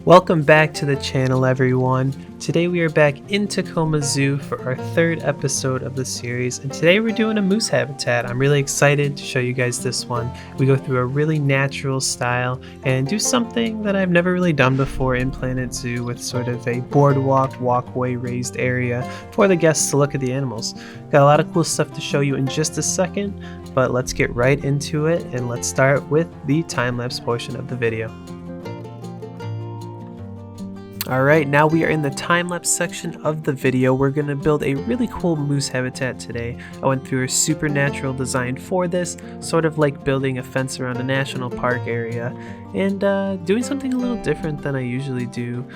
Welcome back to the channel, everyone. Today we are back in Tacoma Zoo for our third episode of the series, and today we're doing a moose habitat. I'm really excited to show you guys this one. We go through a really natural style and do something that I've never really done before in Planet Zoo, with sort of a boardwalk, walkway raised area for the guests to look at the animals. Got a lot of cool stuff to show you in just a second, but let's get right into it, and let's start with the time-lapse portion of the video. Alright, now we are in the time-lapse section of the video. We're going to build a really cool moose habitat today. I went through a supernatural design for this, sort of like building a fence around a national park area, and doing something a little different than I usually do,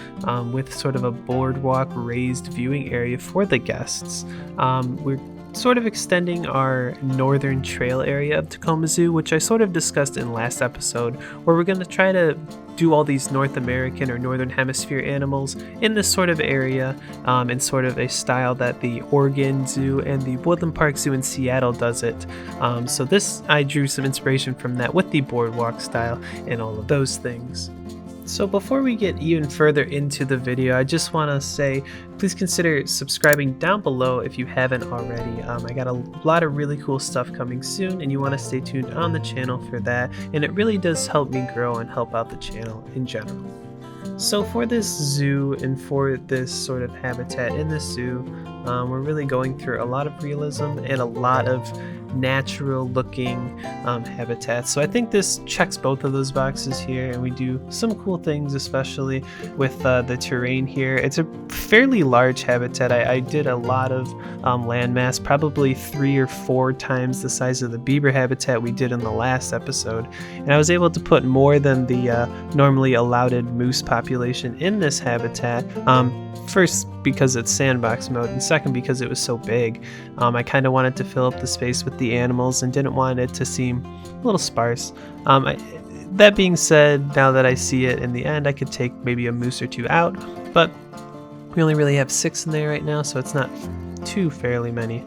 with sort of a boardwalk raised viewing area for the guests. We're sort of extending our northern trail area of Tacoma Zoo, which I sort of discussed in last episode, where we're going to try to do all these North American or Northern Hemisphere animals in this sort of area, in sort of a style that the Oregon Zoo and the Woodland Park Zoo in Seattle does it. So this, I drew some inspiration from that with the boardwalk style and all of those things. So before we get even further into the video, I just want to say, please consider subscribing down below if you haven't already. I got a lot of really cool stuff coming soon, and you want to stay tuned on the channel for that, and it really does help me grow and help out the channel in general. So for this zoo and for this sort of habitat in the zoo, we're really going through a lot of realism and a lot of natural looking habitats. So I think this checks both of those boxes here, and we do some cool things, especially with the terrain here. It's a fairly large habitat. I did a lot of landmass, probably 3 or 4 times the size of the beaver habitat we did in the last episode, and I was able to put more than the normally allowed moose population in this habitat. First, because it's sandbox mode, and second, because it was so big. I kind of wanted to fill up the space with the animals and didn't want it to seem a little sparse. That being said, now that I see it in the end, I could take maybe a moose or 2 out, but we only really have 6 in there right now, so it's not too fairly many.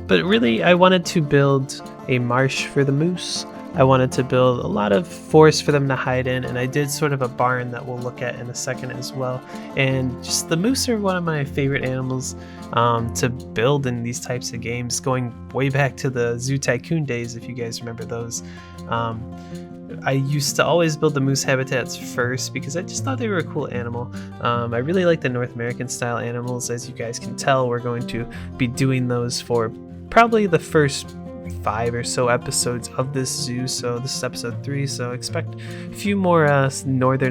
But really, I wanted to build a marsh for the moose. I wanted to build a lot of forest for them to hide in, and I did sort of a barn that we'll look at in a second as well. And just the moose are one of my favorite animals to build in these types of games, going way back to the Zoo Tycoon days, if you guys remember those. I used to always build the moose habitats first because I just thought they were a cool animal. I really like the North American style animals. As you guys can tell, we're going to be doing those for probably the first 5 or so episodes of this zoo. So this is episode 3, so expect a few more North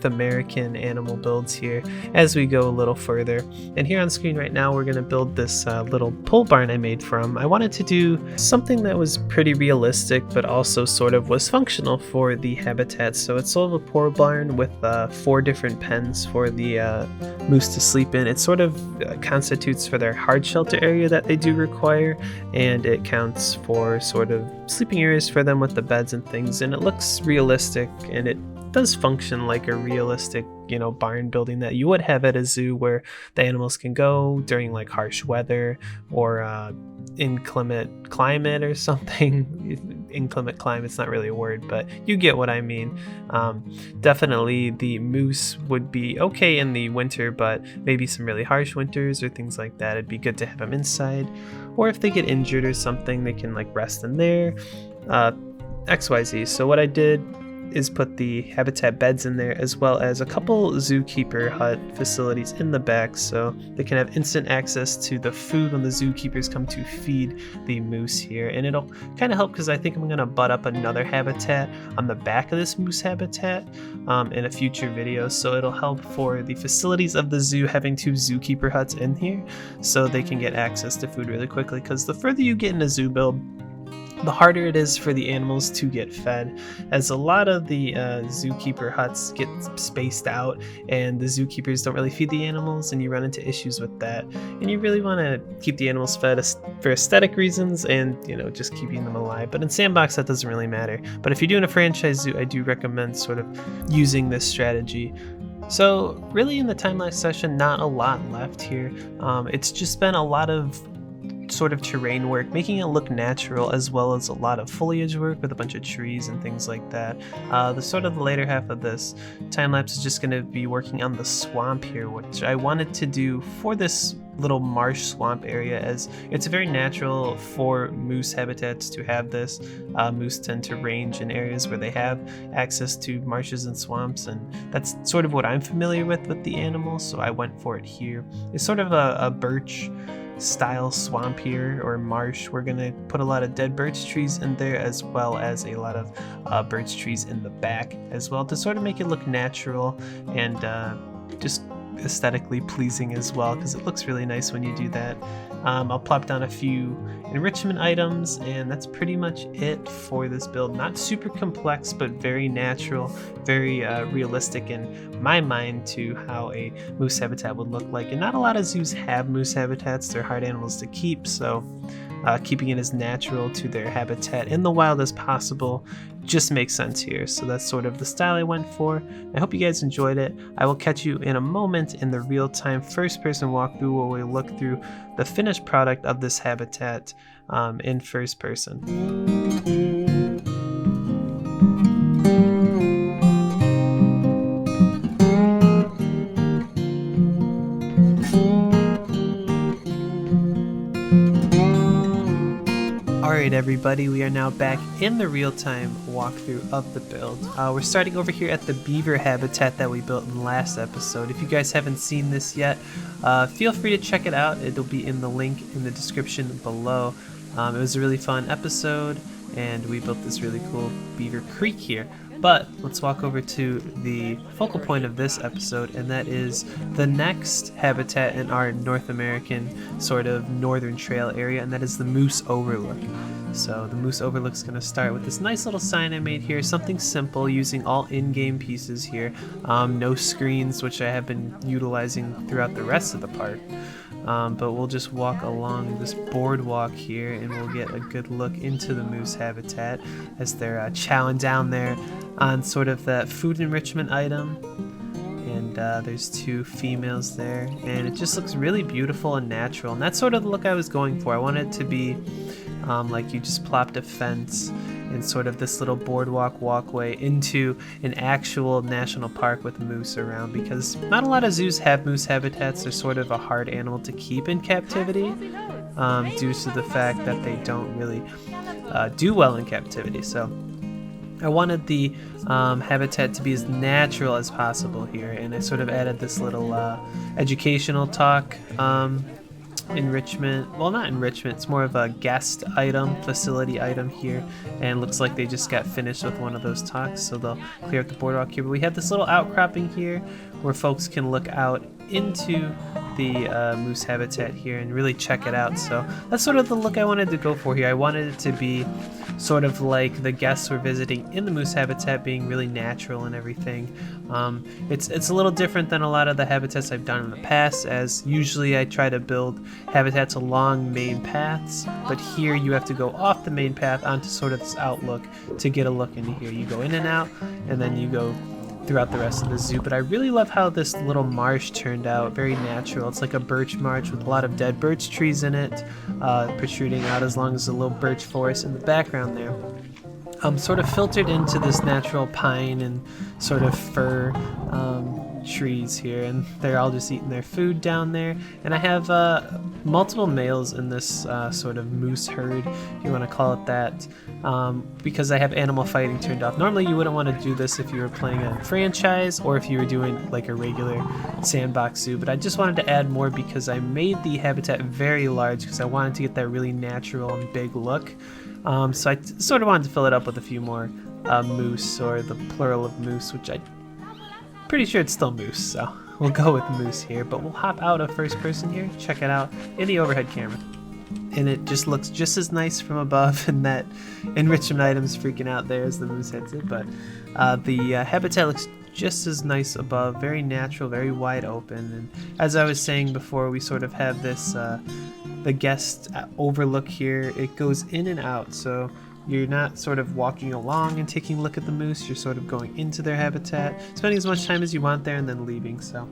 American animal builds here as we go a little further. And here on screen right now, we're going to build this little pole barn I made from. I wanted to do something that was pretty realistic, but also sort of was functional for the habitat. So it's sort of a pole barn with 4 different pens for the moose to sleep in. It sort of constitutes for their hard shelter area that they do require, and it counts for sort of sleeping areas for them with the beds and things, and it looks realistic, and it does function like a realistic, barn building that you would have at a zoo, where the animals can go during like harsh weather or inclement climate or something. Inclement climate's not really a word, but you get what I mean. Definitely the moose would be okay in the winter, but maybe some really harsh winters or things like that, it'd be good to have them inside. Or if they get injured or something, they can like rest in there. XYZ. So what I did is put the habitat beds in there, as well as a couple zookeeper hut facilities in the back, so they can have instant access to the food when the zookeepers come to feed the moose here. And it'll kind of help because I think I'm going to butt up another habitat on the back of this moose habitat in a future video, so it'll help for the facilities of the zoo having 2 zookeeper huts in here so they can get access to food really quickly, because the further you get in a zoo build, the harder it is for the animals to get fed, as a lot of the zookeeper huts get spaced out and the zookeepers don't really feed the animals, and you run into issues with that. And you really want to keep the animals fed for aesthetic reasons and just keeping them alive. But in sandbox, that doesn't really matter. But if you're doing a franchise zoo, I do recommend sort of using this strategy. So really in the time-lapse session, not a lot left here. It's just been a lot of sort of terrain work, making it look natural, as well as a lot of foliage work with a bunch of trees and things like that. The later half of this time lapse is just going to be working on the swamp here, which I wanted to do for this little marsh swamp area, as it's very natural for moose habitats to have this. Moose tend to range in areas where they have access to marshes and swamps, and that's sort of what I'm familiar with the animals, so I went for it here. It's sort of a birch style swamp here, or marsh. We're gonna put a lot of dead birch trees in there, as well as a lot of birch trees in the back as well, to sort of make it look natural and just aesthetically pleasing as well, because it looks really nice when you do that. I'll plop down a few enrichment items, and that's pretty much it for this build. Not super complex, but very natural, very realistic in my mind to how a moose habitat would look like. And not a lot of zoos have moose habitats. They're hard animals to keep, so keeping it as natural to their habitat in the wild as possible just makes sense here. So that's sort of the style I went for. I hope you guys enjoyed it. I will catch you in a moment in the real-time first-person walkthrough, where we look through the finished product of this habitat in first person. Alright everybody, we are now back in the real-time walkthrough of the build. We're starting over here at the beaver habitat that we built in the last episode. If you guys haven't seen this yet, feel free to check it out. It'll be in the link in the description below. It was a really fun episode, and we built this really cool beaver creek here. But let's walk over to the focal point of this episode, and that is the next habitat in our North American sort of northern trail area, and that is the Moose Overlook. So the Moose Overlook is going to start with this nice little sign I made here, something simple using all in-game pieces here. No screens, which I have been utilizing throughout the rest of the park. But we'll just walk along this boardwalk here, and we'll get a good look into the moose habitat as they're chowing down there on sort of that food enrichment item. And there's two females there, and it just looks really beautiful and natural, and that's sort of the look I was going for. I wanted it to be like you just plopped a fence and sort of this little boardwalk walkway into an actual national park with moose around, because not a lot of zoos have moose habitats. They're sort of a hard animal to keep in captivity due to the fact that they don't really do well in captivity. So I wanted the habitat to be as natural as possible here, and I sort of added this little educational talk enrichment. Well, not enrichment, it's more of a guest item, facility item here, and it looks like they just got finished with one of those talks, so they'll clear up the boardwalk here. But we have this little outcropping here where folks can look out into the moose habitat here and really check it out. So that's sort of the look I wanted to go for here. I wanted it to be sort of like the guests were visiting in the moose habitat, being really natural and everything. It's a little different than a lot of the habitats I've done in the past, as usually I try to build habitats along main paths, but here you have to go off the main path onto sort of this outlook to get a look into here. You go in and out, and then you go throughout the rest of the zoo. But I really love how this little marsh turned out, very natural. It's like a birch marsh with a lot of dead birch trees in it, protruding out, as long as a little birch forest in the background there. Sort of filtered into this natural pine and sort of fir trees here, and they're all just eating their food down there. And I have multiple males in this sort of moose herd, if you want to call it that, because I have animal fighting turned off. Normally you wouldn't want to do this if you were playing a franchise or if you were doing like a regular sandbox zoo, but I just wanted to add more because I made the habitat very large because I wanted to get that really natural and big look. So I sort of wanted to fill it up with a few more moose, or the plural of moose, which I'm pretty sure it's still moose, so we'll go with moose here. But we'll hop out of first person here, check it out in the overhead camera. And it just looks just as nice from above, and that enrichment item's freaking out there as the moose hits it. But the habitat looks just as nice above, very natural, very wide open. And as I was saying before, we sort of have this the guest overlook here. It goes in and out, so you're not sort of walking along and taking a look at the moose, you're sort of going into their habitat, spending as much time as you want there and then leaving. So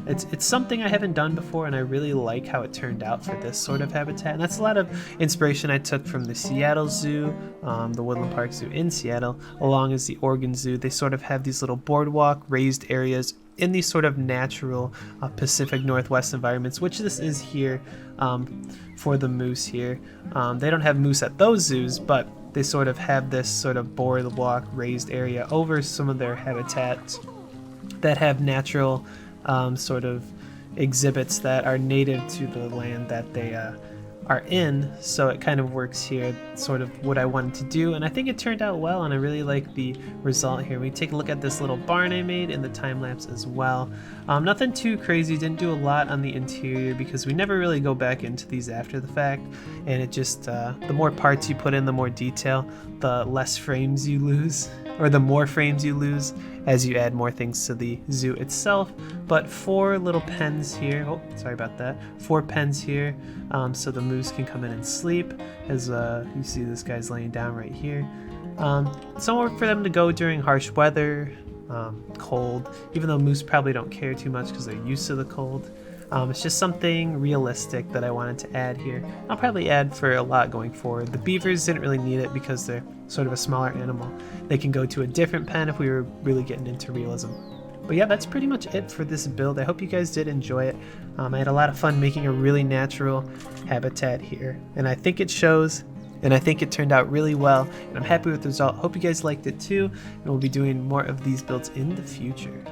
it's something I haven't done before, and I really like how it turned out for this sort of habitat. And that's a lot of inspiration I took from the Seattle Zoo, the Woodland Park Zoo in Seattle, along as the Oregon Zoo. They sort of have these little boardwalk raised areas in these sort of natural Pacific Northwest environments, which this is here for the moose here. They don't have moose at those zoos, but they sort of have this sort of boardwalk raised area over some of their habitats that have natural sort of exhibits that are native to the land that they are in. So it kind of works here, sort of what I wanted to do, and I think it turned out well, and I really like the result here. We take a look at this little barn I made in the time lapse as well. Nothing too crazy, didn't do a lot on the interior because we never really go back into these after the fact, and it just the more parts you put in, the more detail, the less frames you lose, or the more frames you lose as you add more things to the zoo itself. But 4 little pens here, oh sorry about that, 4 pens here, so the moose can come in and sleep, as you see this guy's laying down right here. Somewhere for them to go during harsh weather, cold, even though moose probably don't care too much because they're used to the cold. It's just something realistic that I wanted to add here. I'll probably add for a lot going forward. The beavers didn't really need it because they're sort of a smaller animal. They can go to a different pen if we were really getting into realism. But yeah, that's pretty much it for this build. I hope you guys did enjoy it. I had a lot of fun making a really natural habitat here, and I think it shows, and I think it turned out really well, and I'm happy with the result. Hope you guys liked it too, and we'll be doing more of these builds in the future.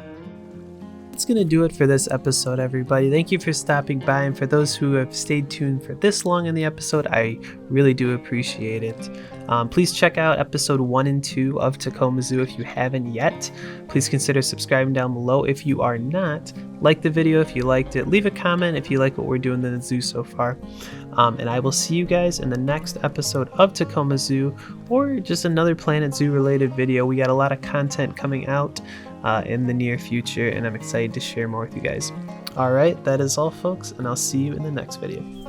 That's going to do it for this episode, everybody. Thank you for stopping by, and for those who have stayed tuned for this long in the episode, I really do appreciate it. Please check out episode 1 and 2 of Tacoma Zoo if you haven't yet. Please consider subscribing down below if you are not. Like the video if you liked it. Leave a comment if you like what we're doing in the zoo so far. And I will see you guys in the next episode of Tacoma Zoo, or just another Planet Zoo related video. We got a lot of content coming out in the near future, and I'm excited to share more with you guys. Alright, that is all folks, and I'll see you in the next video.